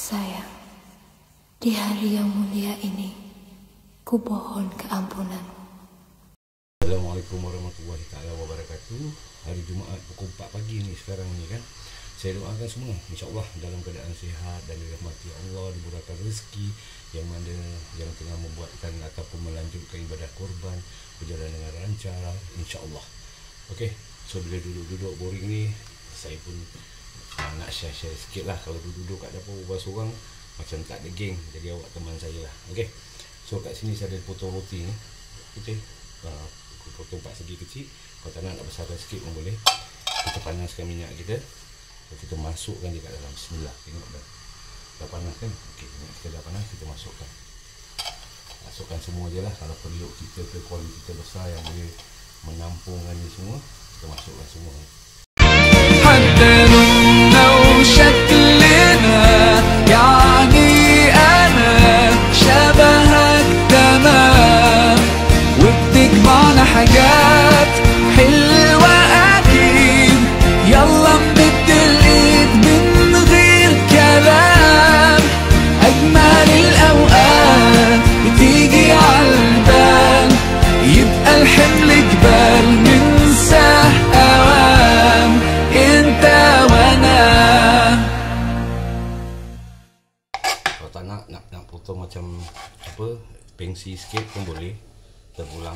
Sayang, di hari yang mulia ini, ku mohon keampunan. Assalamualaikum warahmatullahi ta'ala wabarakatuh. Hari Jumaat pukul 4 pagi ni sekarang ni kan. Saya doakan semua insya-Allah dalam keadaan sihat dan dirahmati Allah, dimurahkan rezeki yang mana yang tengah membuatkan ataupun melanjutkan ibadah korban berjalan dengan lancar insya-Allah. Okey, so bila duduk-duduk boring ni saya pun nak share sikit lah. Kalau duduk kat dapur berbual seorang macam tak ada geng, jadi awak teman saya lah. Okey, so kat sini saya ada potong roti ni. Okey, aku potong 4 segi kecil. Kalau tak nak besarkan sikit pun boleh. Kita panaskan minyak kita, kita masukkan dia kat dalam. Bismillah. Tengok dah panas kan. Okey, minyak kita dah panas, kita masukkan semua je lah. Kalau periuk kita ke kuali kita besar yang boleh menampungkan ni semua, kita masukkan semua. حاجات حلوة أكيد يلا نمد الإيد من غير كلام أجمل الأوقات بتيجي عالبال يبقى الحمل جبال ننساه أوام أنت وأنا. Kalau tak nak potong macam apa, pengsi sikit pun boleh, terpulang.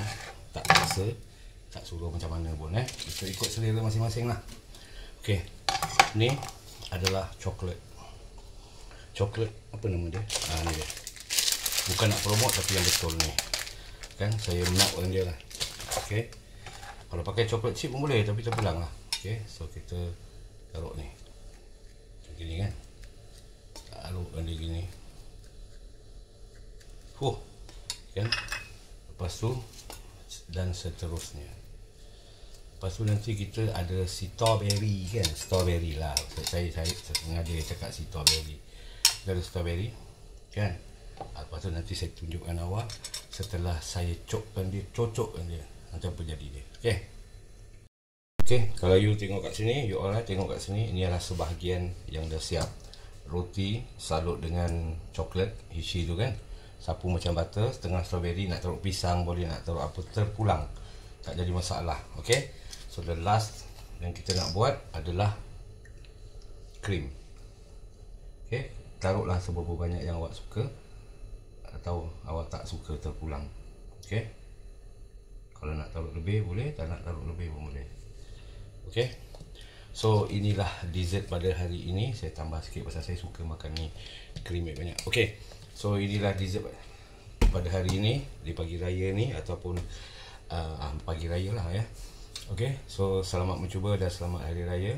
Tak paksa, tak suruh macam mana pun kita ikut selera masing-masing lah. Okey, ni adalah coklat apa nama dia, ni dia. Bukan nak promote tapi yang betul ni kan, saya menakkan dia lah. Okey, kalau pakai coklat chip pun boleh tapi terpulang lah. Okey, so kita taruh ni macam gini kan, taruhkan dia gini kan, lepas tu dan seterusnya. Lepas tu nanti kita ada strawberry kan, strawberry lah. Saya sengaja cakap strawberry. Kita ada strawberry kan. Lepas tu nanti saya tunjukkan awak setelah saya cocokkan dia nanti apa jadi dia. Okey. Okey, kalau you tengok kat sini, you all tengok kat sini, ini adalah sebahagian yang dah siap. Roti salut dengan coklat isi tu kan. Sapu macam butter, setengah strawberry, nak taruh pisang boleh, nak taruh apa, terpulang, tak jadi masalah. Okay, so the last yang kita nak buat adalah krim. Okay, taruhlah seberapa banyak yang awak suka, atau awak tak suka terpulang. Okay, kalau nak taruh lebih boleh, tak nak taruh lebih pun boleh. Okay, so inilah dessert pada hari ini. Saya tambah sikit pasal saya suka makan ni krim banyak. Okay, so inilah dessert pada hari ini di pagi raya ni, ataupun pagi raya lah ya. Okay, so selamat mencuba dan selamat hari raya.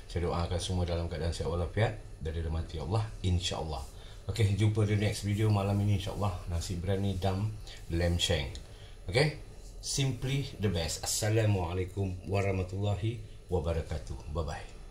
Saya doakan semua dalam keadaan sihat walafiat dan dirahmati Allah insya-Allah. Okay, jumpa di next video malam ini insya-Allah. Nasi berani dam lamb shank. Okay, simply the best. Assalamualaikum warahmatullahi wabarakatuh. Bye bye.